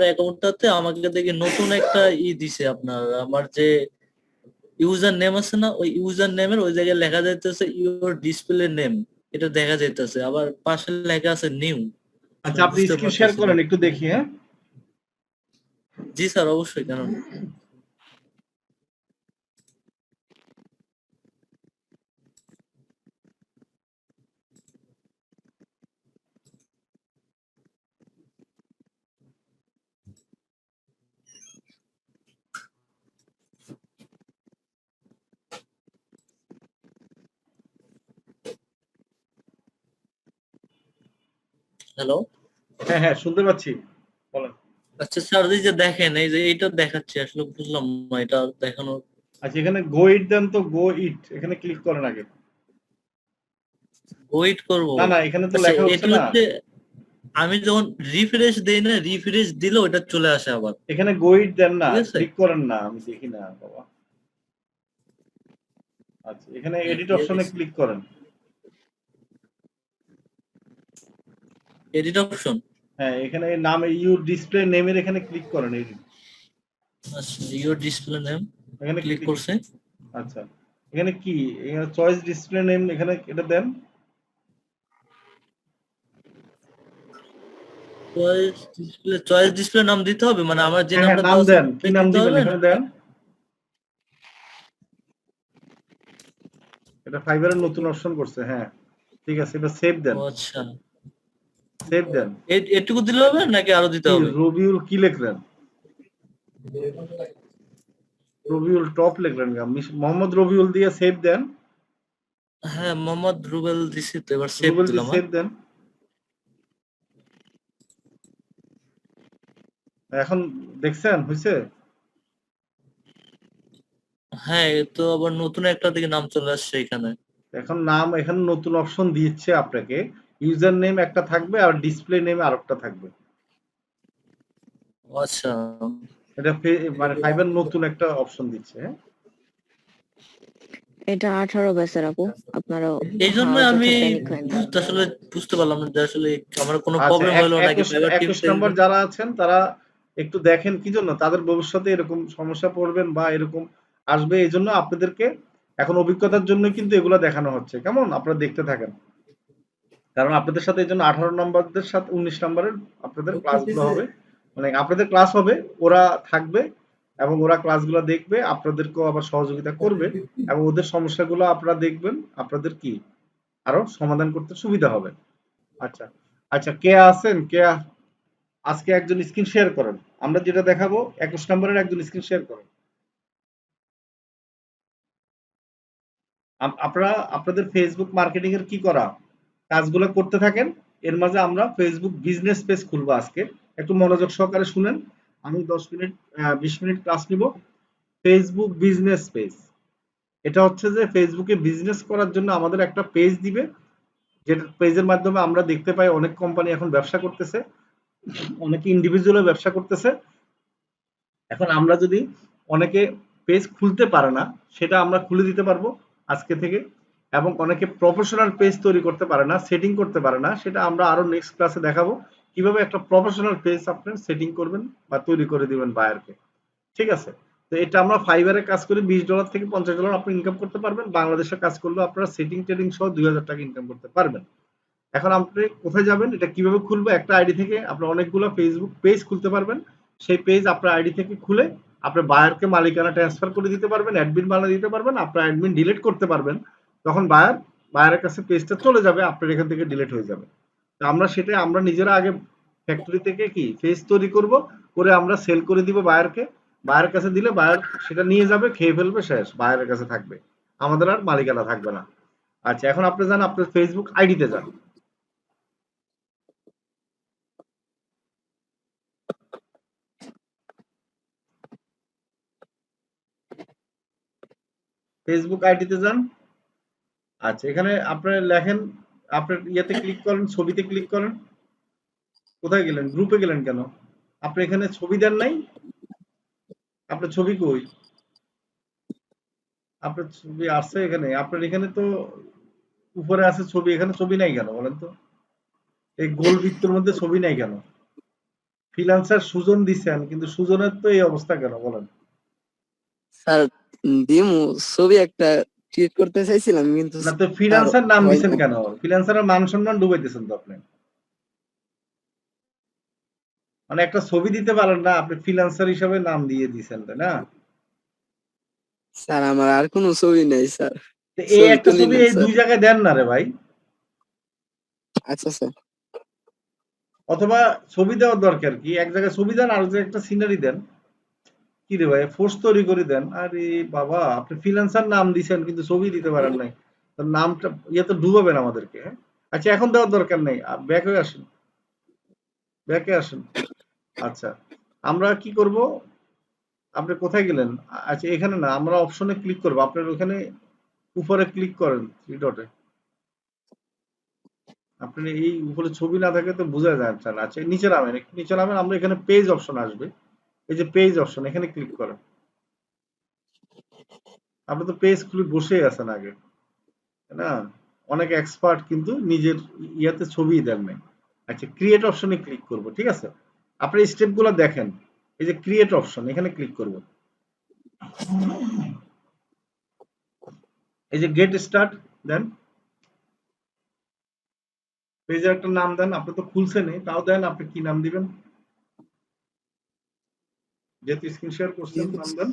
অ্যাকাউন্টটাতে আমাকে দেখে নতুন একটা দিছে আপনার, আমার যে ইউজার নেম আছে না, ওই ইউজার নেমের ওই জায়গায় লেখা যাইতেছে ইউর ডিসপ্লে নেম, এটা দেখা যাইতেছে, আবার পাশে লেখা আছে নিউ। আচ্ছা, আপনি বুঝতে স্ক্রিন শেয়ার পারতেছি না। করেন, একটু দেখি। হ্যাঁ, জি স্যার, অবশ্যই, কেন না। হ্যালো। হ্যাঁ হ্যাঁ, শুনতে পাচ্ছি, বলেন। আচ্ছা স্যার, এই যে দেখেন, এই যে এইটা দেখাচ্ছি, আসলে বুঝলাম না এটা দেখানোর। আচ্ছা, এখানে গো ইট দেন তো, গো ইট এখানে ক্লিক করেন আগে। ওয়েট করব। না না, এখানে তো আচ্ছা, লেখা হচ্ছে এটা না। হচ্ছে আমি যখন রিফ্রেশ দেই না, রিফ্রেশ দিলে ওটা চলে আসে আবার। এখানে গো ইট দেন না, ঠিক আছে। ক্লিক করেন না, আমি দেখি না বাবা। আচ্ছা, এখানে হ্যাঁ, এডিট দিয়ে অপশনে দিছি। ক্লিক করেন। Edit option. হ্যাঁ, এখানে নাম ইউর ডিসপ্লে নেমের এখানে ক্লিক করেন, এডিট। আচ্ছা, ইউর ডিসপ্লে নেম এখানে ক্লিক ক্লিক। করছে। আচ্ছা, এখানে কি, এখানে চয়েস ডিসপ্লে নেম, এখানে এটা দেন। চয়েস ডিসপ্লে নাম দিতে হবে, মানে আমার যে হ্যাঁ হ্যাঁ, নামটা নাম দেওয়া আছে দেন, কি ওটাই নাম দিতে দিবেন হবে না? এখানে দেন। এটা ফাইবারের নতুন অপশন করছে। হ্যাঁ, ঠিক আছে, এটা সেভ দেন, ও আচ্ছা, সেভ দেন। এটুকু দিলে হবে নাকি আরো দিতে কি হবে? রবিউল কি লিখলেন? রবিউল টপ লিখলেন, মোহাম্মদ রবিউল দিয়ে সেভ দেন। হ্যাঁ, মোহাম্মদ রুবেল দিছি তো, এবার সেভ রুবেল দিয়ে দিলাম। সেভ দেন। এখন দেখছেন হয়েছে? হ্যাঁ, এ তো আবার নতুন একটা দিকে নাম চলে আসছে এখানে। এখন নাম এখানে নতুন অপশন দিচ্ছে আপনাকে, ইউজার নেম একটা থাকবে আর ডিসপ্লে নেম আরেকটা থাকবে। ও আচ্ছা, এটা মানে ফাইবার নতুন একটা অপশন দিচ্ছে। হ্যাঁ, এটা 18 ব্যাচের আপু, আপনারাও এই জন্য আমি অযথা প্যানিক হয় না। আসলে বুঝতে পারলাম না যে আসলে আমার কোনো আচ্ছা, প্রবলেম হলো নাকি ফাইবার টিম 21 নম্বর যারা আছেন তারা একটু দেখেন, কি জন্য তাদের ভবিষ্যতে এরকম সমস্যা পড়বেন বা এরকম আসবে, এই জন্য আপনাদেরকে এখন অভিজ্ঞতার জন্য কিন্তু এগুলো দেখানো হচ্ছে। কেমন, আপনারা দেখতে থাকেন, কারণ আপনাদের সাথে এই জন্য 18 নম্বরদের সাথে 19 নম্বরের আপনাদের ক্লাসগুলো হবে, মানে আপনাদের ক্লাস হবে, ওরা থাকবে এবং ওরা ক্লাসগুলো দেখবে, আপনাদেরকেও আবার সহযোগিতা করবে এবং ওদের সমস্যাগুলো আপনারা দেখবেন, আপনাদের কি আরো সমাধান করতে সুবিধা হবে। আচ্ছা আচ্ছা, কে আছেন, আজকে একজন স্ক্রিন শেয়ার করেন, আমরা যেটা দেখাবো 21 নম্বরের একজন স্ক্রিন শেয়ার করেন। আপনারা আপনাদের ফেসবুক মার্কেটিং এর কি করা কাজগুলো করতে থাকেন, এর মাঝে আমরা ফেসবুক বিজনেস পেজ খুলবো আজকে। একটু মনোযোগ সহকারে শুনেন, আমি 10 মিনিট 20 মিনিট ক্লাস নিব। ফেসবুক বিজনেস পেজ, এটা হচ্ছে যে ফেসবুকে বিজনেস করার জন্য আমাদের একটা পেজ দিবে, যেটা পেজের মাধ্যমে আমরা দেখতে পাই অনেক কোম্পানি এখন ব্যবসা করতেছে, অনেকে ইন্ডিভিজুয়াল ব্যবসা করতেছে। এখন আমরা যদি, অনেকে পেজ খুলতে পারে না, সেটা আমরা খুলে দিতে পারবো আজকে থেকে, এবং অনেকে প্রফেশনাল পেজ তৈরি করতে পারে না, সেটিং করতে পারে না, সেটা আমরা আরো নেক্সট ক্লাসে দেখাবো কিভাবে একটা প্রফেশনাল পেজ আপনি সেটিং করবেন বা তৈরি করে দিবেন বায়ারকে। ঠিক আছে, তো এটা আমরা ফাইবারে কাজ করে $20 থেকে $50 আপনি ইনকাম করতে পারবেন, বাংলাদেশে কাজ করলে আপনারা সেটিং টেটিং সহ 2000 টাকা ইনকাম করতে পারবেন। এখন আপনি কোথায় যাবেন, এটা কিভাবে খুলবো, একটা আইডি থেকে আপনি অনেকগুলো ফেসবুক পেজ খুলতে পারবেন, সেই পেজ আপনার আইডি থেকে খুলে আপনি বায়ারকে মালিকানা ট্রান্সফার করে দিতে পারবেন, অ্যাডমিন বানিয়ে দিতে পারবেন, আপনার অ্যাডমিন ডিলিট করতে পারবেন, তখন বায়ারের কাছে পেজটা চলে যাবে, আপনার এখান থেকে ডিলিট হয়ে যাবে। তো আমরা সেটা আমরা নিজেরা আগে ফ্যাক্টরি থেকে কি পেজ তৈরি করব, করে আমরা সেল করে দিব বায়ারকে, বায়ারের কাছে দিলে বায়ার সেটা নিয়ে যাবে, খেয়ে ফেলবে, শেষ, বায়ারের কাছে থাকবে, আমাদের আর মালিকানা থাকবে না। আচ্ছা, এখন আপনি যান আপনার ফেসবুক আইডিতে যান, ফেসবুক আইডিতে যান। আচ্ছা, এখানে আপনার লেখেন, আপনার ইয়েতে ক্লিক করেন, ছবিতে ক্লিক করেন। কোথায় গেলেন, গ্রুপে গেলেন কেন? আপনি এখানে ছবি দেন নাই, আপনার ছবি কই? আপনার ছবি আছে এখানে, আপনার এখানে তো উপরে আছে ছবি, এখানে ছবি নাই কেন বলেন তো? এই গোল বৃত্তের মধ্যে ছবি নাই কেন? ফ্রিল্যান্সার সুজন দিছেন, কিন্তু সুজনের তো এই অবস্থা কেন বলেন? স্যার দিমু ছবি একটা ক্রিয়েট করতে চাইছিলাম কিন্তু না তো স্যার ফ্রিল্যান্সার নাম হয় দিছেন না। কেন? ফ্রিল্যান্সারের মান সম্মান ডুবাইতেছেন তো আপনি। মানে একটা ছবি দিতে পারেন না, আপনি ফ্রিল্যান্সার হিসাবে নাম দিয়ে দিছেন, তাই না? স্যার আমার আর কোনো ছবি নেই স্যার, তো এই ছবি একটা তুলি ছবি না এই স্যার। ২ জায়গায় দেন না রে ভাই। আচ্ছা স্যার। অথবা ছবি দেওয়ার দরকার কি? এক জায়গায় ছবি দেন, আর এক জায়গায় একটা সিনারি দেন। কি রে ভাই, ফোর্স তৈরি করে দেন। আরে বাবা, আপনি ফ্রিল্যান্সার নাম দিছেন কিন্তু ছবি দিতে পারেন নাই। তো নামটা ইয়ে তো ডুবাবেন আমাদেরকে, হ্যাঁ? আচ্ছা, এখন দেওয়ার দরকার নেই। ব্যাক হয়ে আসেন। ব্যাকে আসেন। আচ্ছা, আমরা কি করব? আপনি কোথায় গেলেন? আচ্ছা, এখানে না, আমরা অপশনে ক্লিক করব। আপনার ওখানে উপরে ক্লিক করেন 3 ডটে। আপনি এই উপরে ছবি না থাকে তো বোঝা যাচ্ছে না। আচ্ছা, নিচে নামেন, একটু নিচে নামেন, আমরা এখানে পেজ অপশন আসবে। এই যে পেজ অপশন, এখানে ক্লিক করেন। আপনি তো পেজ খুলে বসেই আছেন আগে, তাই না? অনেক এক্সপার্ট কিন্তু নিজের ইয়াতে ছবি দেন নাই। আচ্ছা, ক্রিয়েট অপশনে ক্লিক করব, ঠিক আছে? আপনি স্টেপগুলো দেখেন। এই যে ক্রিয়েট অপশন, এখানে ক্লিক করব। এই যে গেট স্টার্ট দেন। পেজের একটা নাম দেন। আপনি তো খুলছেনই, তাও দেন। আপনি কি নাম দিবেন? যেহেতু স্ক্রিন শেয়ার করছেন, নাম দেন।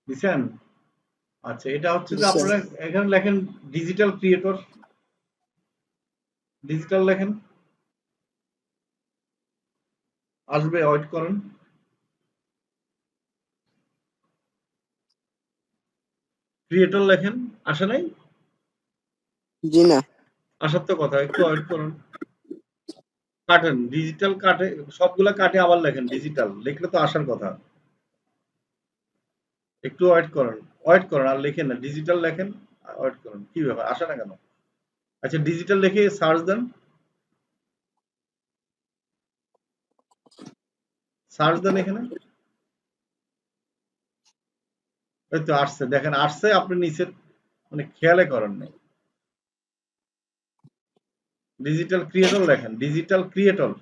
দিছেন? আচ্ছা, এটা হচ্ছে জি যে স্যার। আপনারা এখানে লেখেন ডিজিটাল ক্রিয়েটর। ডিজিটাল লেখেন, আসবে, ওয়েট করেন। ক্রিয়েটর লেখেন, আসে নাই? জি না। আসার তো কথা, একটু ওয়েট করুন। কাটেন, ডিজিটাল কাটে, সবগুলা কাটে আবার লেখেন ডিজিটাল, লিখলে তো আসার কথা। একটু ওয়েট করেন, ওয়েট করেন, আর লেখেন না, ডিজিটাল লেখেন, ওয়েট করেন। কি ব্যাপার, আসে না কেন? আচ্ছা, ডিজিটাল লিখে সার্চ দেন। সার্চ দেন এখানে। এই তো আসছে, দেখেন আসছে। আপনি নিচে মানে খেয়ালে করেন নাই। ডিজিটাল ক্রিয়েটর লেখেন, ডিজিটাল ক্রিয়েটর।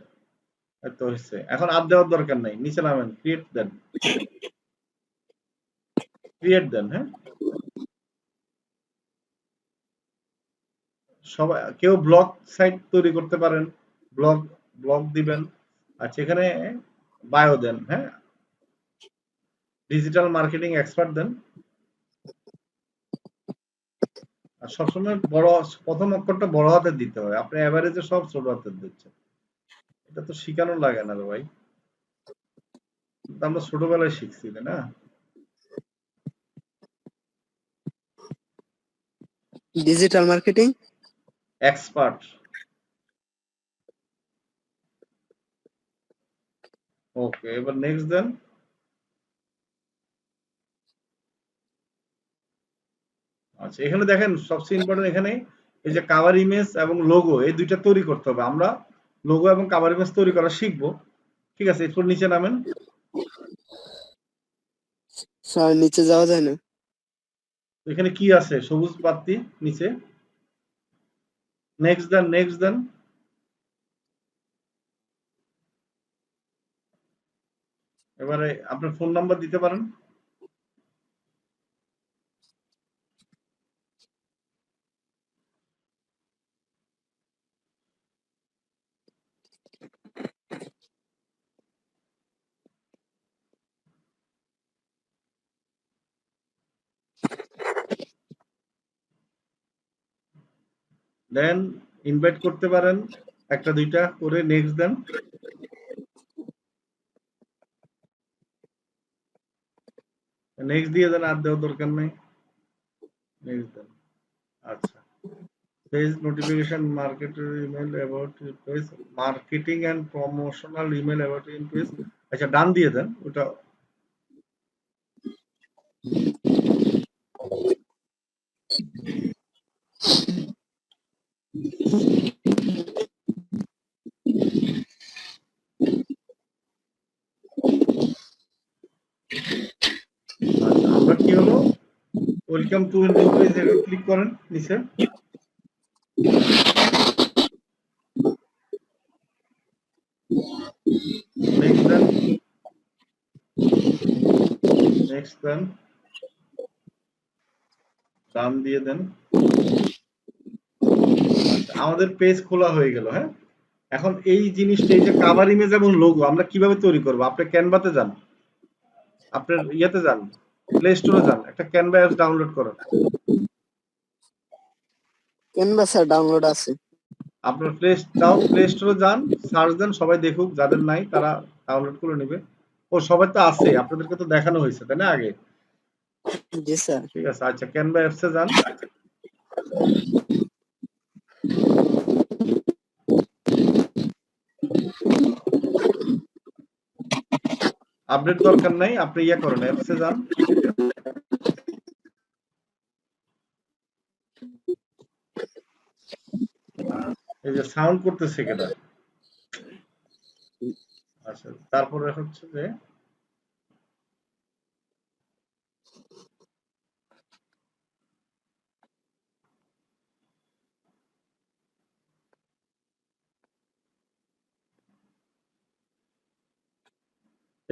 এই তো হচ্ছে। এখন আর দেওয়ার দরকার নাই, নিচে নামেন, ক্রিয়েট দেন। ক্রিয়েট দেন, হ্যাঁ? সবাই কেউ ব্লগ সাইট তৈরি করতে পারেন, ব্লগ ব্লগ দিবেন। আচ্ছা, এখানে বায়ো দেন, হ্যাঁ? ডিজিটাল মার্কেটিং এক্সপার্ট দেন। আর সবসময় বড়, প্রথম অক্ষরটা বড় হাতের দিতে হয়। আপনি এভারেজে সব ছোট হাতের দিচ্ছেন। এটা তো শিখানোর লাগে না রে ভাই। আমরা ছোটবেলায় শিখছি, তাই না? Digital marketing. এক্সপার্ট। ওকে, এবার নেক্সট দেন। আচ্ছা, এখানে দেখেন সবচেয়ে ইম্পর্টেন্ট, এখানে এই যে কাভার ইমেজ এবং লোগো, এই দুইটা তৈরি করতে হবে। আমরা লোগো এবং কাভার ইমেজ তৈরি করা শিখবো, ঠিক আছে? এরপর নিচে নামেন। স্যার নিচে যাওয়া যায় না। এখানে কি আছে? সবুজ বাতি নিচে। নেক্সট দেন, নেক্সট দেন। এবারে আপনার ফোন নাম্বার দিতে পারেন। দেন ইনভাইট করতে পারেন, একটা দুইটা করে। নেক্সট দেন। নেক্সট দিয়ে দেন, আর দেওয়ার দরকার নেই। নেক্সট দেন। আচ্ছা, পেজ নোটিফিকেশন, মার্কেটের email about page, marketing and promotional email about in page. আচ্ছা, ডান দিয়ে দেন ওটা। আচ্ছা, আমরা কি হলো ওয়েলকাম টু নিউ পেজ এটা ক্লিক করেন নিচে। নেক্সট দেন, নেক্সট দেন, ডান দিয়ে দেন। আচ্ছা, আমাদের পেজ খোলা হয়ে গেল। হ্যাঁ, এখন এই জিনিসটা, এই যে কভার ইমেজ এবং লোগো আমরা কিভাবে তৈরি করব? আপনি ক্যানভাতে যান, আপনার ইয়েতে যান, প্লে স্টোরে যান, একটা ক্যানভা অ্যাপস ডাউনলোড করেন। ক্যানভা স্যার ডাউনলোড আছে। আপনার প্লে স্টোরে যান, সার্চ দেন, সবাই দেখুক, যাদের নাই তারা ডাউনলোড করে নেবে। ও সবাই তো আছে, আপনাদেরকে তো দেখানো হয়েছে তাই না আগে? জি স্যার। ঠিক আছে, আচ্ছা ক্যানভা অ্যাপসে যান। আপডেট দরকার নাই, আপনি ইয়া করেন, অ্যাপসে যান। এই যে সাউন্ড করতেছে কেটা? আচ্ছা, তারপরে হচ্ছে যে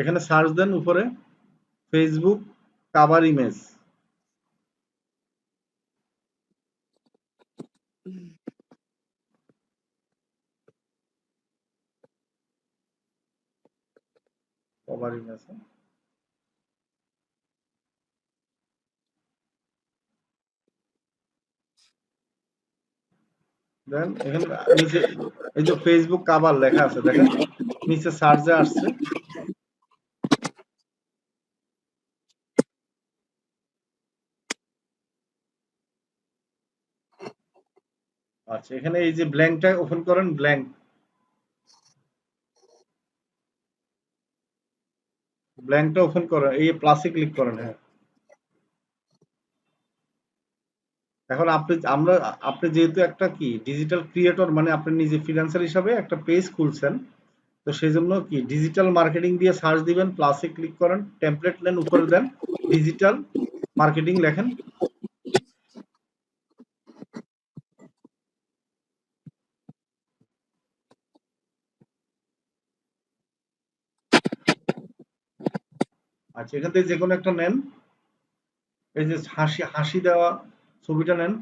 এখানে সার্চ দেন উপরে Facebook cover image. Cover image দেন, এখানে নিচে এই যে ফেসবুক কভার লেখা আছে দেখেন, নিচে সার্চে আসছে। আচ্ছা, এখানে এই যে ব্ল্যাঙ্কটা ওপেন করেন, ব্ল্যাঙ্কটা ওপেন করেন, এই প্লাসে ক্লিক করেন। হ্যাঁ, এখন আপনি যেহেতু একটা কি ডিজিটাল ক্রিয়েটর, মানে আপনি নিজে ফ্রিল্যান্সার হিসাবে একটা পেজ খুলছেন, তো সেই জন্য কি ডিজিটাল মার্কেটিং দিয়ে সার্চ দিবেন, প্লাসে ক্লিক করেন, টেমপ্লেট নেন, উপরে দেন ডিজিটাল মার্কেটিং লেখেন। আচ্ছা, এখান থেকে যে কোনো একটা নেন, এই যে হাসি হাসি দেওয়া ছবিটা নেন।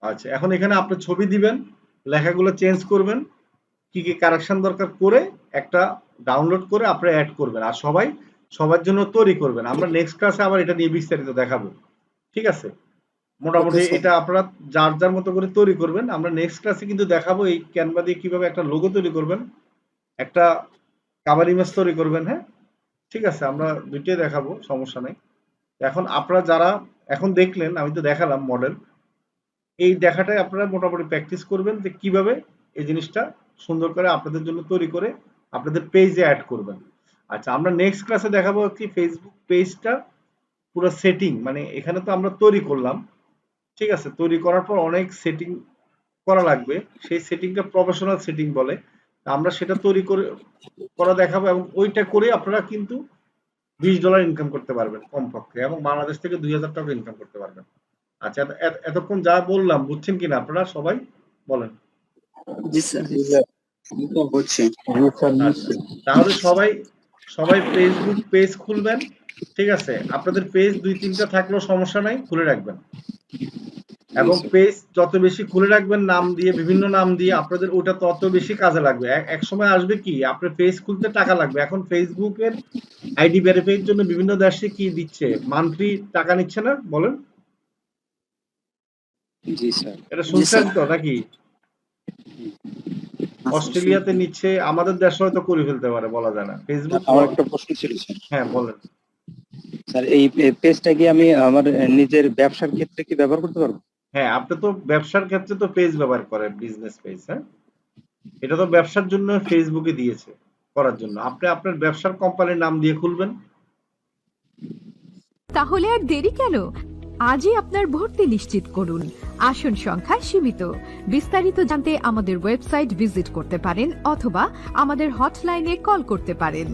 আচ্ছা, এখন এখানে আপনি ছবি দিবেন, লেখাগুলো চেঞ্জ করবেন, কি কি কারেকশন দরকার করে একটা ডাউনলোড করে আপনি অ্যাড করবেন, আর সবার জন্য তৈরি করবেন। আমরা নেক্সট ক্লাসে আবার এটা নিয়ে বিস্তারিত দেখাবো। ঠিক আছে, মোটামুটি ওকে স্যার। এটা আপনারা যার যার মতো করে তৈরি করবেন। আমরা নেক্সট ক্লাসে কিন্তু দেখাবো এই ক্যানভা দিয়ে কিভাবে একটা লোগো তৈরি করবেন, একটা কভার ইমেজ তৈরি করবেন। হ্যাঁ, ঠিক আছে, আমরা দুইটাই দেখাবো, সমস্যা নেই। এখন আপনারা যারা এখন দেখলেন, আমি তো দেখালাম মডেল, এই দেখাটাই আপনারা মোটামুটি প্র্যাকটিস করবেন যে কিভাবে এই জিনিসটা সুন্দর করে আপনাদের জন্য তৈরি করে আপনাদের পেজে অ্যাড করবেন। আচ্ছা, আমরা নেক্সট ক্লাসে দেখাবো কি ফেসবুক পেজটা পুরো সেটিং, মানে এখানে তো আমরা তৈরি করলাম, ঠিক আছে, তৈরি করার পর অনেক সেটিং করা লাগবে, সেই সেটিংটা প্রফেশনাল সেটিং বলে। আমরা সেটা তৈরি করা দেখাবো, এবং ওইটা করে আপনারা কিন্তু $20 ইনকাম করতে পারবেন কমপক্ষে, এবং বাংলাদেশ থেকে 2000 টাকা ইনকাম করতে পারবেন। আচ্ছা, এতক্ষণ যা বললাম বুঝছেন কিনা আপনারা সবাই বলেন? জি স্যার। হচ্ছে। আচ্ছা, তাহলে সবাই ফেসবুক পেজ খুলবেন। ঠিক আছে, আপনাদের পেজ 2-3টা থাকলেও সমস্যা নাই, খুলে রাখবেন, এবং পেজ যত বেশি খুলে রাখবেন নাম দিয়ে, বিভিন্ন নাম দিয়ে, আপনাদের ওটা তত বেশি কাজে লাগবে। এক সময় আসবে কি আপনার পেজ খুলতে টাকা লাগবে। এখন ফেসবুকের আইডি ভেরিফাইয়ের জন্য বিভিন্ন দেশে কি দিচ্ছে, মান্থলি টাকা নিচ্ছে না, বলেন? জি স্যার। এটা শুনছেন তো নাকি? অস্ট্রেলিয়াতে নিচ্ছে, আমাদের দেশে হয়তো করে ফেলতে পারে, বলা যায় না। ফেসবুক আমার একটা প্রশ্ন ছিল স্যার। হ্যাঁ, বলেন। স্যার, এই পেজটা কি আমি আমার নিজের ব্যবসার ক্ষেত্রে কি ব্যবহার করতে পারবো? হ্যাঁ, আপনি তো ব্যবসার ক্ষেত্রে তো পেজ ব্যবহার করেন, বিজনেস পেজ। হ্যাঁ, এটা তো ব্যবসার জন্য ফেসবুকে দিয়েছে, করার জন্য। আপনি আপনার ব্যবসার কোম্পানির নাম দিয়ে খুলবেন। তাহলে আর দেরি কেন? আজই আপনার ভর্তি নিশ্চিত করুন। আসন সংখ্যা সীমিত। বিস্তারিত জানতে আমাদের ওয়েবসাইট ভিজিট করতে পারেন অথবা আমাদের হটলাইনে কল করতে পারেন।